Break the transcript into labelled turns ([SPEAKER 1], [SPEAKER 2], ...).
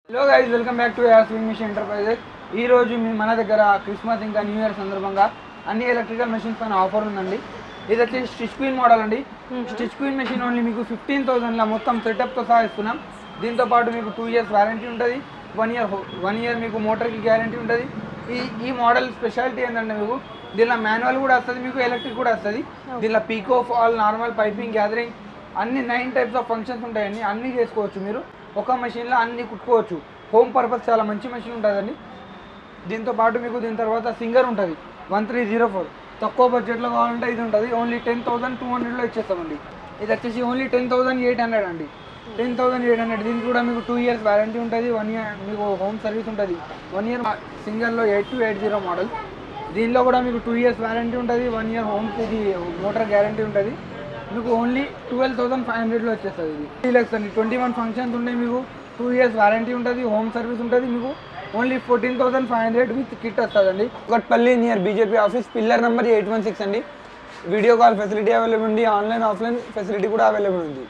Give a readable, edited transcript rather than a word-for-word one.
[SPEAKER 1] Hello guys, welcome back to Swing Mission Enterprises. ఈ రోజు మన దగ్గర క్రిస్మస్ ఇంకా న్యూ ఇయర్ సందర్భంగా అన్ని ఎలక్ట్రికల్ మెషిన్స్ పైన ఆఫర్ ఉందండి. ఇది వచ్చేసి స్టిచ్ క్వీన్ మోడల్ అండి. స్టిచ్ క్వీన్ మెషిన్ ఓన్లీ మీకు 15,000 మొత్తం సెటప్తో సహా ఇస్తున్నాం. దీంతో పాటు మీకు 2 years వారంటీ ఉంటుంది. 1 year మీకు మోటార్కి గ్యారంటీ ఉంటుంది. ఈ మోడల్ స్పెషాలిటీ ఏంటంటే మీకు దీనిలో మాన్యువల్ కూడా వస్తుంది, మీకు ఎలక్ట్రిక్ కూడా వస్తుంది. దీనిలో పీకో ఫాల్, నార్మల్ పైపింగ్, గ్యాదరింగ్ అన్ని 9 types ఆఫ్ ఫంక్షన్స్ ఉంటాయండి. అన్నీ చేసుకోవచ్చు. మీరు ఒక మెషిన్లో అన్నీ కుట్టుకోవచ్చు. హోమ్ పర్పస్ చాలా మంచి మెషిన్ ఉంటుందండి. దీంతో పాటు మీకు దీని తర్వాత సింగర్ ఉంటుంది 1304. తక్కువ బడ్జెట్లో కావాలంటే ఇది ఉంటుంది. ఓన్లీ 10,200లో ఇచ్చేస్తామండి. ఇది వచ్చేసి ఓన్లీ 10,800 అండి. 10,800. దీనికి కూడా మీకు 2 years వారంటీ ఉంటుంది. 1 year మీకు హోమ్ సర్వీస్ ఉంటుంది. 1 year సింగర్లో 8280 మోడల్. దీనిలో కూడా మీకు 2 years వారంటీ ఉంటుంది. 1 year హోమ్ ఇది మోటార్ గ్యారంటీ ఉంటుంది. మీకు ఓన్లీ 12,500లో వచ్చేస్తుంది. ఇది డీలక్స్ అండి. 21 ఫంక్షన్స్ ఉంటాయి. మీకు 2 years వారంటీ ఉంటుంది. హోమ్ సర్వీస్ ఉంటుంది. మీకు ఓన్లీ 14,500 విత్ కిట్ వస్తుందండి. Kukatpally near BJP office, pillar number 816 అండి. వీడియో కాల్ ఫెసిలిటీ అవైలబుల్ ఉంది. ఆన్లైన్ ఆఫ్లైన్ ఫెసిలిటీ కూడా అవైలబుల్ ఉంది.